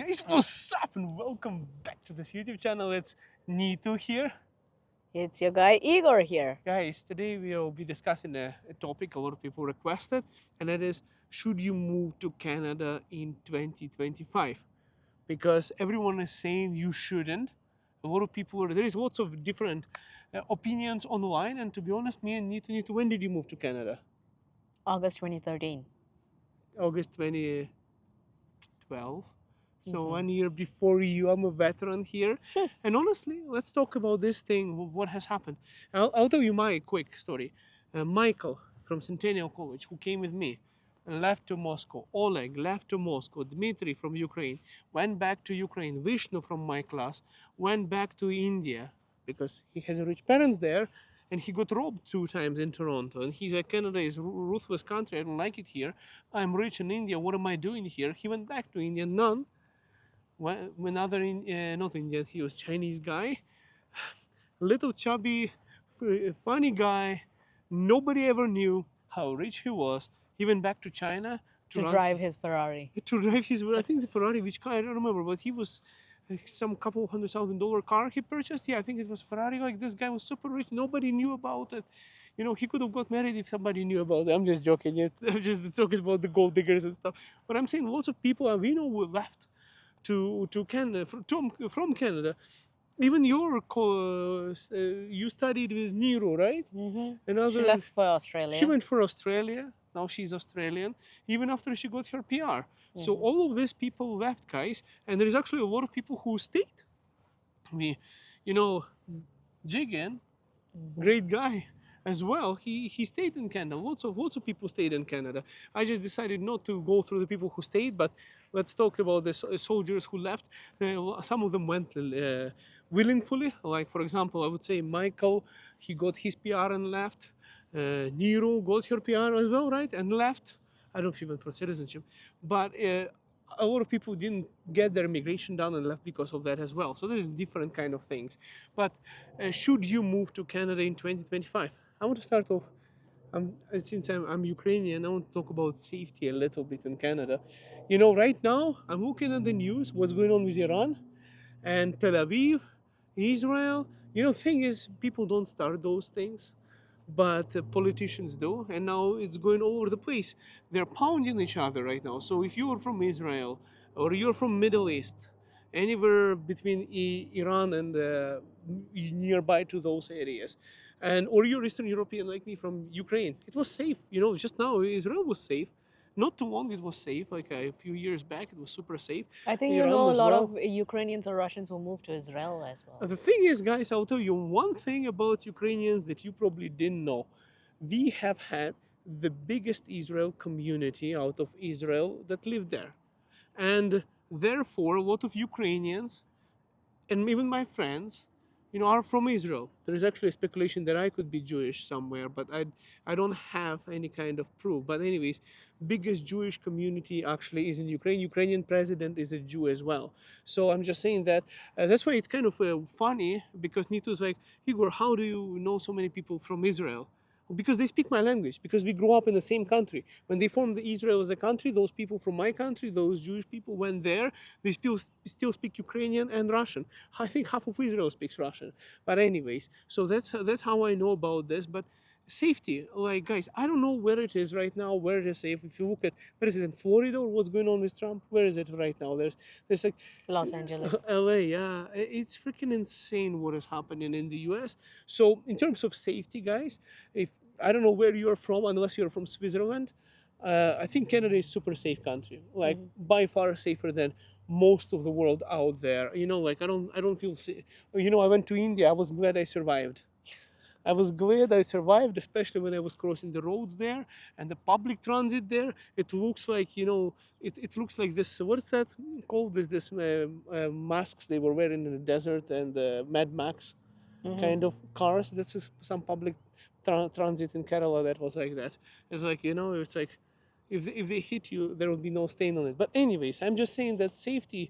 Guys, what's up and welcome back to this YouTube channel. It's Neetu here. It's your guy Igor here. Guys, today we'll be discussing a topic a lot of people requested, and that is, should you move to Canada in 2025? Because everyone is saying you shouldn't. A lot of people there is lots of different opinions online, and to be honest, me and Neetu, when did you move to Canada? August 2013. August 2012. So Mhm. 1 year before you, I'm a veteran here. And honestly, let's talk about this thing, what has happened. I'll tell you my quick story. Michael from Centennial College, who came with me, left to Moscow. Oleg left to Moscow. Dmitry from Ukraine went back to Ukraine. Vishnu from my class went back to India because he has rich parents there. And he got robbed 2 times in Toronto. And he's like, Canada is a ruthless country. I don't like it here. I'm rich in India. What am I doing here? He went back to India. None. Another not Indian, he was Chinese guy, little chubby, funny guy. Nobody ever knew how rich he was. He went back to China to To run drive his Ferrari. to drive his. I think the Ferrari, which car I don't remember, but he was some couple $100,000 car he purchased. Yeah, I think it was Ferrari. Like this guy was super rich. Nobody knew about it. You know, he could have got married if somebody knew about it. I'm just joking. I'm just talking about the gold diggers and stuff. But I'm saying lots of people we know were left to Canada from Canada. Even you studied with Nero, right? She Another, left for she Australia. went for Australia. Now she's Australian. Even after she got her PR. So Mhm. all of these people left, guys, and there is actually a lot of people who stayed. You know, Jigen, Mhm. great guy as well. He stayed in Canada. Lots of people stayed in Canada. I just decided not to go through the people who stayed, but let's talk about the soldiers who left. Some of them went willingly. Like for example, I would say Michael, he got his PR and left. Nero got her PR as well, right, and left. I don't know if she went for citizenship, but a lot of people didn't get their immigration done and left because of that as well. So there's different kind of things. But should you move to Canada in 2025? I want to start off. Since I'm Ukrainian, I want to talk about safety a little bit in Canada. You know, right now I'm looking at the news, what's going on with Iran and Tel Aviv, Israel. You know, thing is, people don't start those things, but politicians do, and now it's going all over the place. They're pounding each other right now. So if you're from Israel or you're from Middle East, anywhere between Iran and nearby to those areas, and or you're Eastern European like me from Ukraine, it was safe. You know, just now Israel was safe. Not too long it was safe. Like a few years back, it was super safe. I think you Iran know a as lot well. of Ukrainians or Russians who moved to Israel as well. The thing is, guys, I'll tell you one thing about Ukrainians that you probably didn't know. We have had the biggest Israel community out of Israel that lived there. And therefore, a lot of Ukrainians, and even my friends, you know, are from Israel. There is actually a speculation that I could be Jewish somewhere, but I don't have any kind of proof. But anyways, biggest Jewish community actually is in Ukraine. Ukrainian president is a Jew as well. So I'm just saying that that's why it's kind of funny, because Nito's like, Igor, how do you know so many people from Israel? Because they speak my language, because we grew up in the same country. When they formed Israel as a country, those people from my country, those Jewish people went there. They still speak Ukrainian and Russian. I think half of Israel speaks Russian. But anyways, so that's how I know about this. But safety, like guys, I don't know where it is right now, where it is safe. If you look at, where is it, in Florida, or what's going on with Trump? Where is it right now? There's like Los Angeles. LA, yeah. It's freaking insane what is happening in the US. So in terms of safety, guys, if I don't know where you're from, unless you're from Switzerland, I think Canada is super safe country, like Mhm. by far safer than most of the world out there. You know, like I don't feel safe. You know, I went to India. I was glad I survived. I was glad I survived, especially when I was crossing the roads there and the public transit there. It looks like, you know, it looks like this. What's that called? This masks they were wearing in the desert, and Mad Max Mhm. kind of cars. This is some public transit in Kerala that was like that. It's like, you know, it's like if they hit you, there will be no stain on it. But anyways, I'm just saying that safety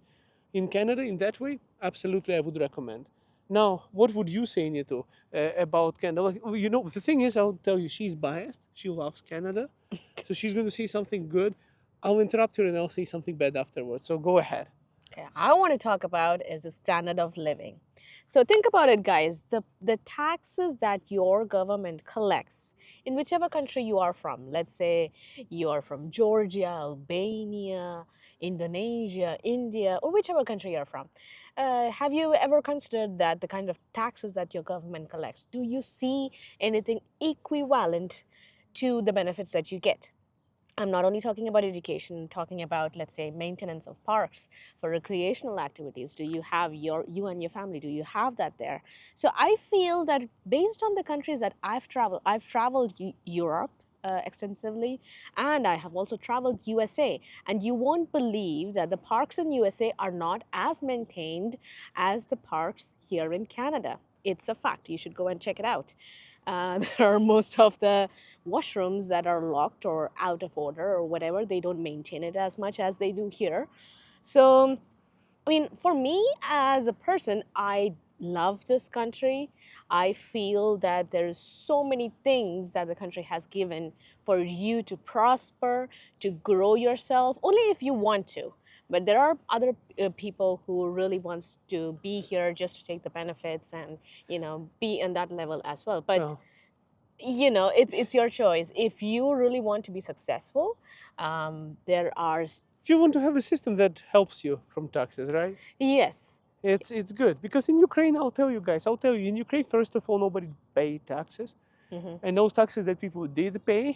in Canada in that way, absolutely, I would recommend. Now, what would you say, Nito, about Canada? Like, well, you know, the thing is, I'll tell you, she's biased. She loves Canada, so she's going to say something good. I'll interrupt her and I'll say something bad afterwards. So go ahead. Okay, I want to talk about is the standard of living. So think about it, guys. The taxes that your government collects in whichever country you are from, let's say you are from Georgia, Albania, Indonesia, India, or whichever country you're from. Have you ever considered that the kind of taxes that your government collects? Do you see anything equivalent to the benefits that you get? I'm not only talking about education, talking about, let's say, maintenance of parks for recreational activities. Do you have you and your family? Do you have that there? So I feel that based on the countries that I've traveled Europe extensively, and I have also traveled USA. And you won't believe that the parks in USA are not as maintained as the parks here in Canada. It's a fact. You should go and check it out. There are most of the washrooms that are locked or out of order or whatever. They don't maintain it as much as they do here. So, I mean, for me as a person, I love this country. I feel that there's so many things that the country has given for you to prosper, to grow yourself, only if you want to. But there are other people who really wants to be here just to take the benefits and, be in that level as well. But Well, it's your choice. If you really want to be successful, there are if you want to have a system that helps you from taxes, right? yes. It's good because in Ukraine, I'll tell you, in Ukraine, first of all, nobody paid taxes, Hmm. and those taxes that people did pay,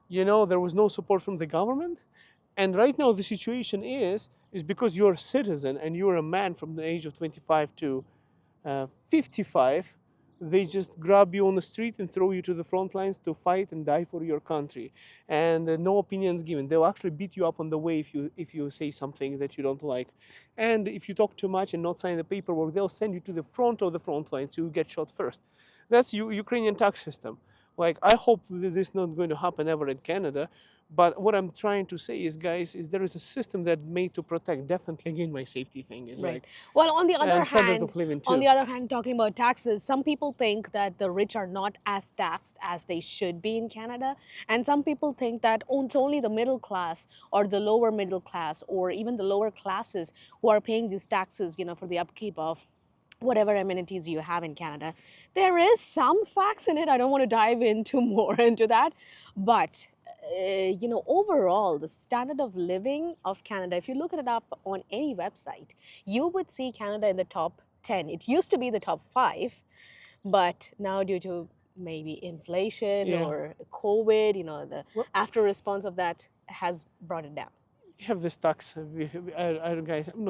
there was no support from the government. And right now, the situation is because you're a citizen and you're a man from the age of 25 to 55, they just grab you on the street and throw you to the front lines to fight and die for your country, and no opinions given. They'll actually beat you up on the way if you say something that you don't like, and if you talk too much and not sign the paperwork, they'll send you to the front of the front line so you get shot first. That's Ukrainian tax system. Like, I hope that this is not going to happen ever in Canada. But what I'm trying to say is, guys, is there is a system that made to protect. Definitely, again, my safety thing is Right. like, Well, and standard of living on too. the other hand, talking about taxes, some people think that the rich are not as taxed as they should be in Canada. And some people think that it's only the middle class or the lower middle class or even the lower classes who are paying these taxes, for the upkeep of whatever amenities you have in Canada. There is some facts in it. I don't want to dive into more into that, but overall, the standard of living of Canada, if you look it up on any website, you would see Canada in the top 10. It used to be the top 5, but now due to maybe inflation Yeah. or COVID, the Well, after response of that has brought it down. we have this tax. Guys, I'm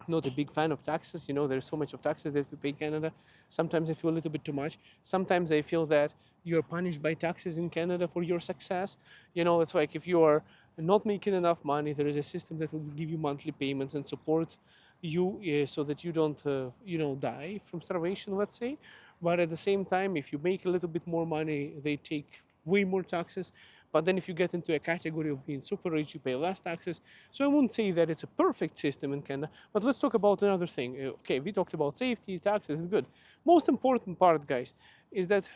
not a big fan of taxes. There's so much of taxes that we pay in Canada. Sometimes I feel a little bit too much. Sometimes I feel that you're punished by taxes in Canada for your success. It's like if you are not making enough money, there is a system that will give you monthly payments and support you, so that you don't, die from starvation, let's say. But at the same time, if you make a little bit more money, they take way more taxes. But then if you get into a category of being super rich, you pay less taxes. So I wouldn't say that it's a perfect system in Canada. But let's talk about another thing. Okay, we talked about safety, taxes, it's good. Most important part, guys, is that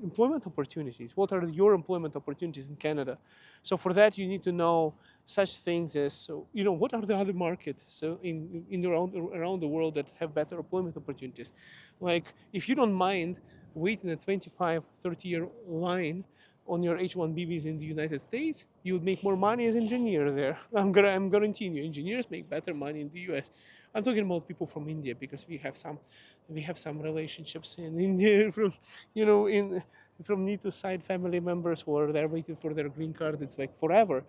employment opportunities. What are your employment opportunities in Canada? So for that, you need to know such things as, what are the other markets so in around the world that have better employment opportunities. Like, if you don't mind waiting a 25, 30-year line on your H-1B visa in the United States, you would make more money as engineer there. I'm guaranteeing you, engineers make better money in the U.S. I'm talking about people from India because we have some relationships in India from Nito's side family members who are there waiting for their green card. It's like forever,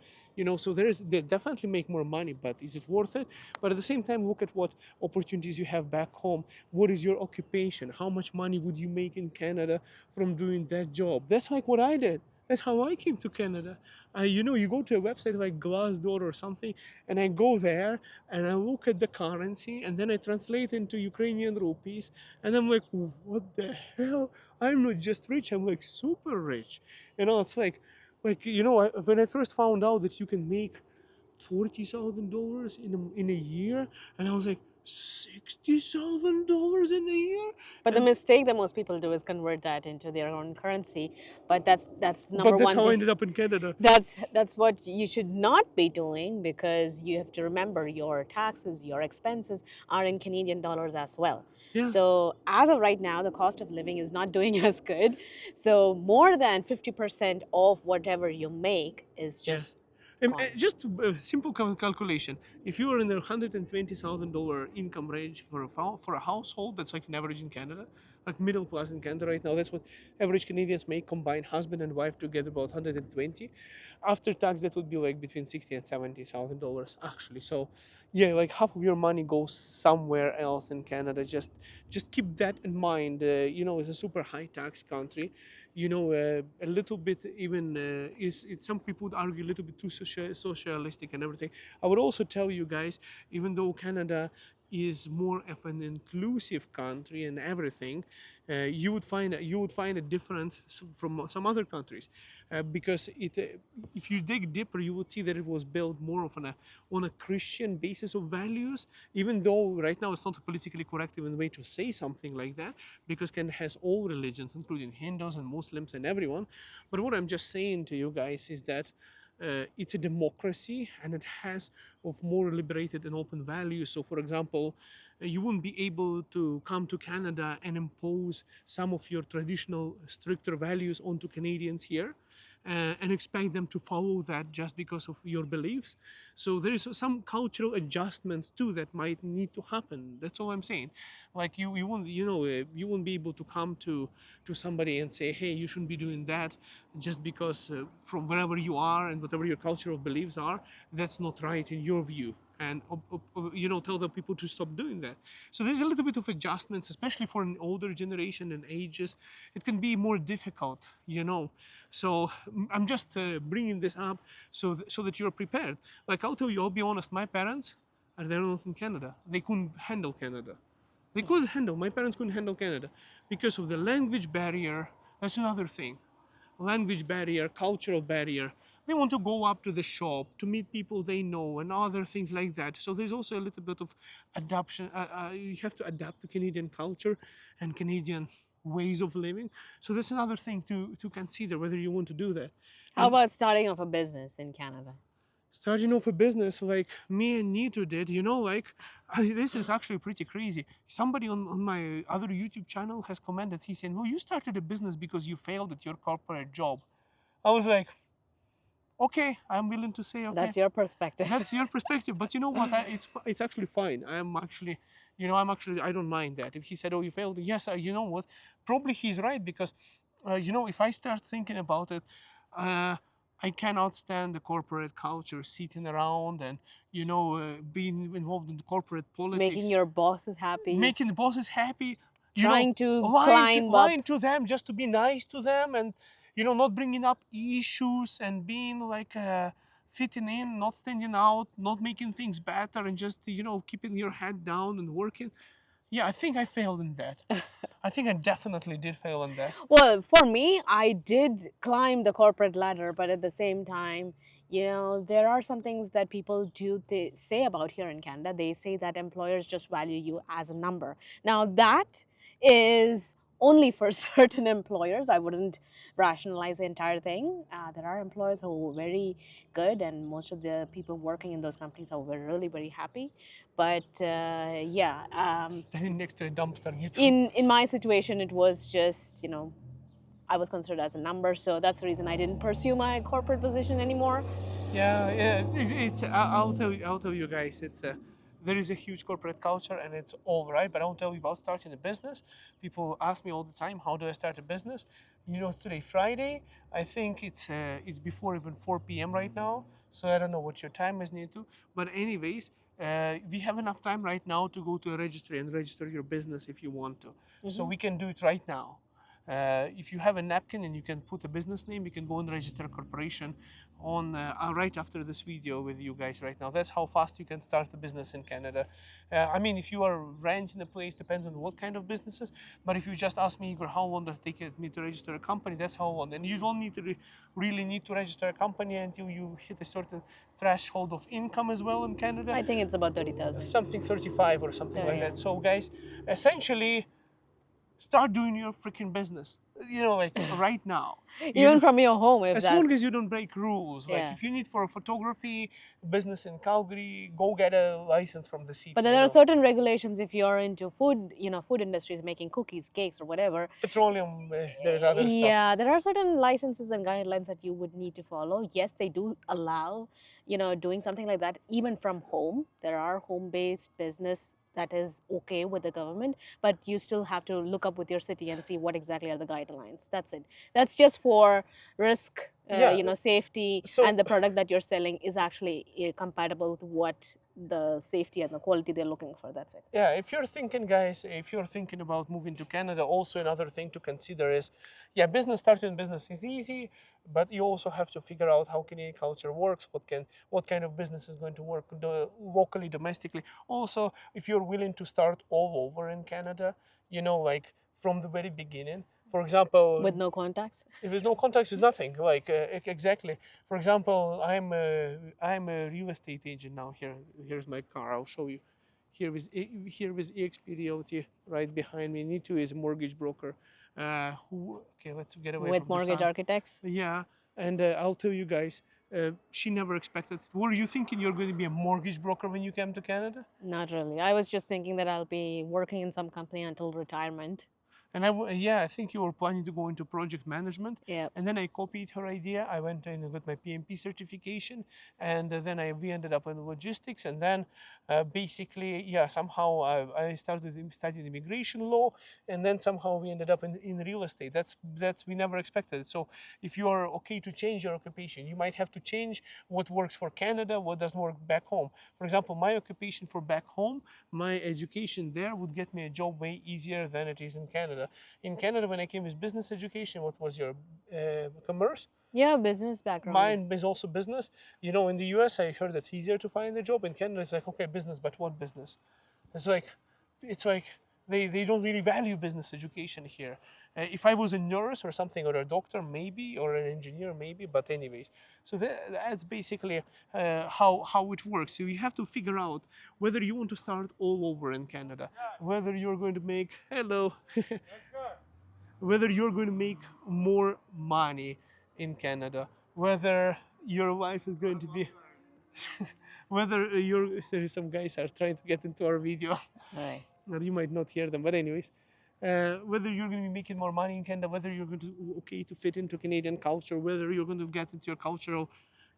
So they definitely make more money, but is it worth it? But at the same time, look at what opportunities you have back home. What is your occupation? How much money would you make in Canada from doing that job? That's like what I did. That's how I came to Canada. You go to a website like Glassdoor or something, and I go there and I look at the currency, and then I translate into Ukrainian rupees, and I'm like, what the hell? I'm not just rich, I'm like super rich. It's like, when I first found out that you can make $40,000 in a year, and I was like, $60,000 in a year, But the and mistake that most people do is convert that into their own currency. But that's but number that's one how I thing. ended up in Canada. That's what you should not be doing, because you have to remember your taxes, your expenses are in Canadian dollars as well. Yeah. So as of right now, the cost of living is not doing us good. So more than 50% of whatever you make is Yeah. just gone. Just a simple calculation. If you are in the $120,000 income range for for a household, that's like an average in Canada, like middle class in Canada right now. That's what average Canadians make combined, husband and wife together, about 120. After tax, that would be like between 60 and $70,000 actually. So, yeah, like half of your money goes somewhere else in Canada. Just keep that in mind. It's a super high tax country. A little bit even is it, some people would argue a little bit too socialistic and everything. I would also tell you guys, even though Canada is more of an inclusive country and everything, you would find a difference from some other countries, because if you dig deeper, you would see that it was built more of on a Christian basis of values. Even though right now it's not a politically correct even way to say something like that, because Canada has all religions, including Hindus and Muslims and everyone. But what I'm just saying to you guys is that it's a democracy, and it has of more liberated and open values. So, for example, you wouldn't be able to come to Canada and impose some of your traditional stricter values onto Canadians here, and expect them to follow that just because of your beliefs. So there is some cultural adjustments too that might need to happen. That's all I'm saying. Like you won't be able to come to somebody and say, hey, you shouldn't be doing that, just because from wherever you are and whatever your cultural beliefs are, that's not right in your view. And tell the people to stop doing that. So there's a little bit of adjustments, especially for an older generation and ages. It can be more difficult. So I'm just bringing this up so that you're prepared. Like I'll tell you, I'll be honest. My parents, they're not in Canada. They couldn't handle Canada. They couldn't handle. My parents couldn't handle Canada because of the language barrier. That's another thing. Language barrier, cultural barrier. They want to go up to the shop to meet people they know and other things like that. So there's also a little bit of adaptation. You have to adapt to Canadian culture and Canadian ways of living. So that's another thing to consider whether you want to do that. How And about starting off a business in Canada? starting off a business like me and Nito did, like this is actually pretty crazy. Somebody on my other YouTube channel has commented. He said, well, you started a business because you failed at your corporate job. I was like, okay, I'm willing to say, okay, That's your perspective. that's your perspective. But you know what? It's actually fine. I don't mind that. If he said, oh, you failed, yes, you know what? Probably he's right, because, if I start thinking about it, uh, I cannot stand the corporate culture, sitting around and, being involved in the corporate Making politics, your bosses happy, making the bosses happy, trying to lying to, climb up. lying to them just to be nice to them, and not bringing up issues and being like fitting in, not standing out, not making things better, and just keeping your head down and working. Yeah, I think I failed in that. I think I definitely did fail in that. Well, for me, I did climb the corporate ladder, but at the same time, there are some things that people do they say about here in Canada. They say that employers just value you as a number. Now, that is only for certain employers. I wouldn't rationalize the entire thing. There are employers who are very good, and most of the people working in those companies are really, very happy. But yeah, Standing next to a dumpster, you too. in my situation, it was just I was considered as a number, so that's the reason I didn't pursue my corporate position anymore. Yeah, yeah. I'll tell you guys. There is a huge corporate culture, and it's all right. But I'll tell you about starting a business. People ask me all the time, how do I start a business? It's today Friday. I think it's before even 4 p.m. right now. So I don't know what your time is, Neetu. But anyways, we have enough time right now to go to a registry and register your business if you want to. So Hmm. we can do it right now. If you have a napkin and you can put a business name, you can go and register a corporation on right after this video with you guys right now. That's how fast you can start a business in Canada. I mean, if you are renting a place, depends on what kind of businesses. But if you just ask me, Igor, how long does it take me to register a company? That's how long. And you don't need to really need to register a company until you hit a certain threshold of income as well in Canada, I think it's about 30,000. something 35 or something like Yeah. that. So, guys, essentially, start doing your freaking business. Like right now. You Even know, from your home, if as long that's, as you don't break rules. Like yeah. if you need for a photography business in Calgary, go get a license from the But city. then there are certain regulations if you're into food, food industries making cookies, cakes, or whatever. Petroleum. There's other stuff. Yeah, there are certain licenses and guidelines that you would need to follow. Yes, they do allow, doing something like that even from home. There are home-based business that is okay with the government, but you still have to look up with your city and see what exactly are the guidelines. That's it. That's just for risk, Yeah. safety, So and the product that you're selling is actually compatible with what the safety and the quality they're looking for. That's it. yeah, if you're thinking, guys, if you're thinking about moving to Canada, also another thing to consider is, yeah, starting business is easy, but you also have to figure out how Canadian culture works, what kind of business is going to work locally, domestically. Also, if you're willing to start all over in Canada, like from the very beginning. For example, With no contacts. if there's no contacts, there's nothing. Like exactly. For example, I'm a real estate agent now. Here's my car. I'll show you. Here is EXP Realty right behind me. Nitu is a mortgage broker. Okay, let's get away With from the mortgage sun. architects. Yeah, and I'll tell you guys, she never expected. Were you thinking you're going to be a mortgage broker when you came to Canada? Not really. I was just thinking that I'll be working in some company until retirement. And yeah, I think you were planning to go into project management. Yeah. And then I copied her idea. I went in and got my PMP certification, and then we ended up in logistics. And then basically, yeah, somehow I started studying immigration law, and then somehow we ended up in real estate. That's we never expected it. So if you are okay to change your occupation, you might have to change what works for Canada, what doesn't work back home. For example, my occupation for back home, my education there would get me a job way easier than it is in Canada. In Canada, when I came with business education, what was your commerce? Yeah, business background. Mine is also business. In the US, I heard it's easier to find a job. In Canada, it's like, okay, business, but what business? It's like, it's like they don't really value business education here. If I was a nurse or something, or a doctor, maybe, or an engineer, maybe. But anyways, so that's basically how it works. So you have to figure out whether you want to start all over in Canada, whether you're going to make hello, whether you're going to make more money in Canada, whether your wife is going to be whether there is some guys are trying to get into our video. Right. Or you might not hear them, but anyways, whether you're going to be making more money in Canada, whether you're going to okay to fit into Canadian culture, whether you're going to get into your cultural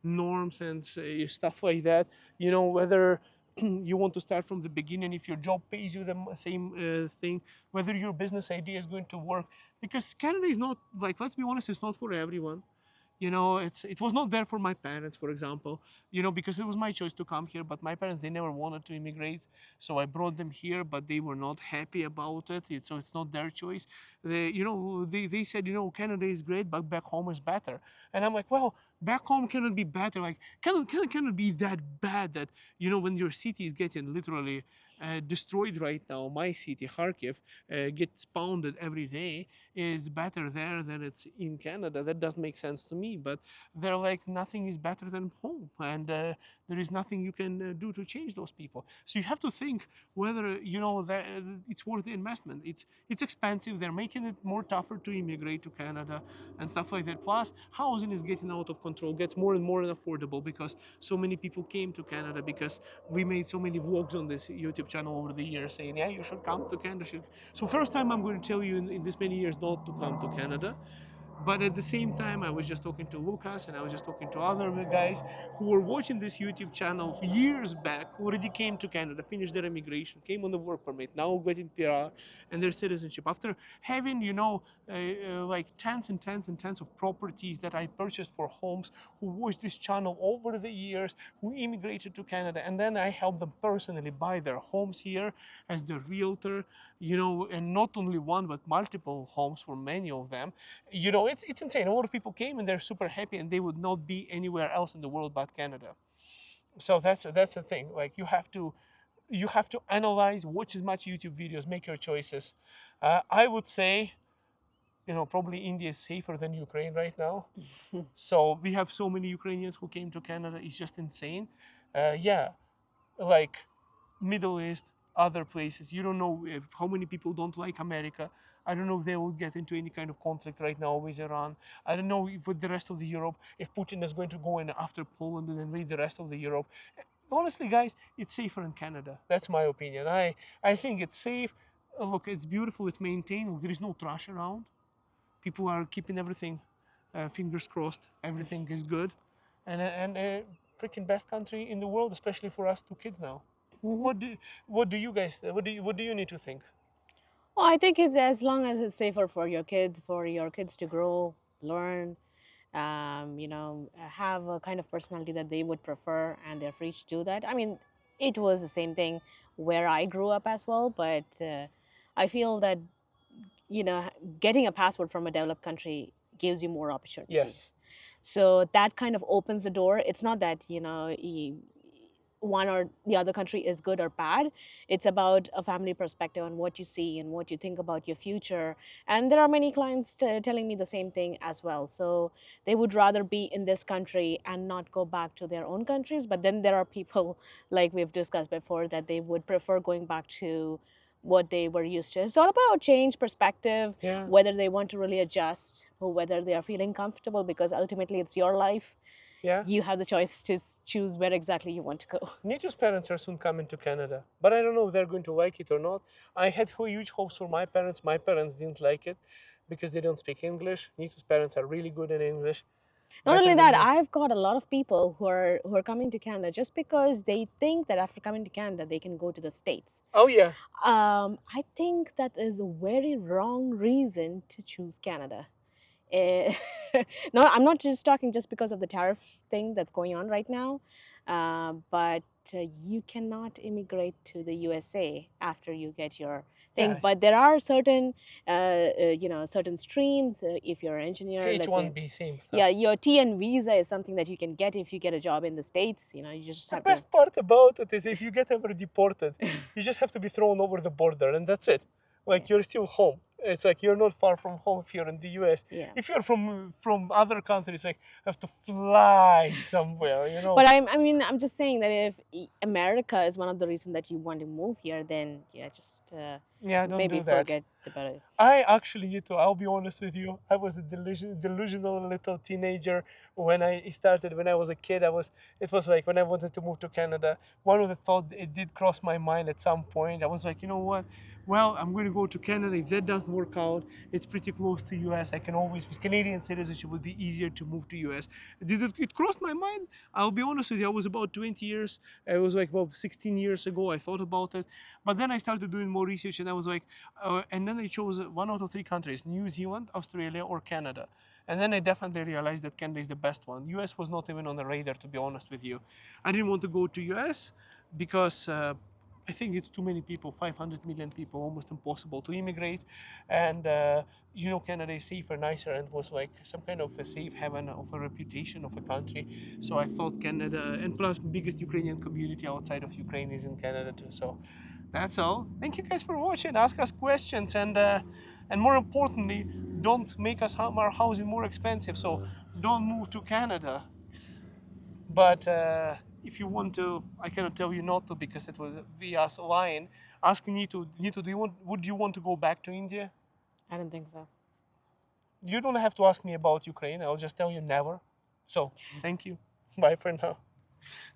norms and stuff like that, whether you want to start from the beginning, if your job pays you the same thing, whether your business idea is going to work, because Canada is not, like, let's be honest, it's not for everyone. It was not there for my parents, for example, because it was my choice to come here, but my parents, they never wanted to immigrate, so I brought them here, but they were not happy about it. So it's not their choice. They said, Canada is great, but back home is better. And I'm like, well, back home cannot be better. Like, cannot be that bad that, when your city is getting literally destroyed right now. My city, Kharkiv, gets pounded every day. Is better there than it's in Canada. That doesn't make sense to me. But they're like, nothing is better than home, and there is nothing you can do to change those people. So you have to think whether that it's worth the investment. It's expensive. They're making it more tougher to immigrate to Canada and stuff like that. Plus, housing is getting out of control. Gets more and more unaffordable because so many people came to Canada, because we made so many vlogs on this YouTube channel over the years saying, yeah, you should come to Canada. So first time I'm going to tell you in this many years not to come to Canada. But at the same time, I was just talking to Lucas and I was just talking to other guys who were watching this YouTube channel years back, who already came to Canada, finished their immigration, came on the work permit, now getting PR and their citizenship. After having, like tens and tens and tens of properties that I purchased for homes, who watched this channel over the years, who immigrated to Canada, and then I helped them personally buy their homes here as the realtor, and not only one but multiple homes for many of them. It's insane. A lot of people came and they're super happy, and they would not be anywhere else in the world but Canada. So that's the thing. Like you have to analyze, watch as much YouTube videos, make your choices. I would say, probably India is safer than Ukraine right now. So we have so many Ukrainians who came to Canada. It's just insane. Yeah, like Middle East, other places. You don't know how many people don't like America. I don't know if they will get into any kind of conflict right now with Iran. I don't know if with the rest of the Europe, if Putin is going to go in after Poland and invade the rest of the Europe. Honestly, guys, it's safer in Canada. That's my opinion. I think it's safe. Look, it's beautiful. It's maintained. There is no trash around. People are keeping everything, fingers crossed. Everything is good, and freaking best country in the world, especially for us two kids now. Mhm. What do you guys what do you need to think? Well, I think it's as long as it's safer for your kids to grow, learn, have a kind of personality that they would prefer, and they're free to do that. I mean, it was the same thing where I grew up as well, but I feel that you know getting a passport from a developed country gives you more Yes. opportunities. So that kind of opens the door. It's not that one or the other country is good or bad. It's about a family perspective on what you see and what you think about your future. And there are many clients telling me the same thing as well. So they would rather be in this country and not go back to their own countries. But then there are people, like we've discussed before, that they would prefer going back to what they were used to. It's all about change, perspective, Yeah. whether they want to really adjust or whether they are feeling comfortable, because ultimately it's your life. Yeah. You have the choice to choose where exactly you want to go. Nito's parents are soon coming to Canada, but I don't know if they're going to like it or not. I had huge hopes for my parents. My parents didn't like it because they don't speak English. Nito's parents are really good in English, Not better only than that, me. I've got a lot of people who are coming to Canada just because they think that after coming to Canada they can go to the States. Oh yeah. I think that is a very wrong reason to choose Canada. Eh, no, I'm not just talking just because of the tariff thing that's going on right now, but you cannot immigrate to the USA after you get your thing. Yes. But there are certain, certain streams. If you're an engineer, let's say, H1B, same stuff. yeah, your TN visa is something that you can get if you get a job in the States. You just The have to. best part about it is if you get ever deported, you just have to be thrown over the border and that's it. Yeah, Like you're still home. It's like you're not far from home if you're in the US. yeah. If you're from other countries, like you have to fly somewhere. But I'm just saying that if America is one of the reasons that you want to move here, then yeah, just Yeah, don't maybe do that. forget about it. I actually need to. I'll be honest with you. I was a delusional little teenager when I started. When I was a kid, I was. It was like when I wanted to move to Canada. One of the thoughts it did cross my mind at some point. I was like, you know what? Well, I'm going to go to Canada. If that doesn't work out, it's pretty close to US. I can always, with Canadian citizenship, would be easier to move to US. Did it crossed my mind? I'll be honest with you. I was about 20 years. It was like about 16 years ago. I thought about it, but then I started doing more research, and I was like, and then I chose one out of three countries: New Zealand, Australia, or Canada. And then I definitely realized that Canada is the best one. US was not even on the radar, to be honest with you. I didn't want to go to US because I think it's too many people, 500 million people, almost impossible to immigrate. And Canada is safer, nicer, and was like some kind of a safe haven of a reputation of a country. So I thought Canada, and plus biggest Ukrainian community outside of Ukraine is in Canada too. So that's all. Thank you guys for watching. Ask us questions, and more importantly, don't make us our housing more expensive. So don't move to Canada. But if you want to, I cannot tell you not to because it was via us lying. Ask Nito. Nito, would you want to go back to India? I don't think so. You don't have to ask me about Ukraine. I'll just tell you never. So thank you. Bye for now.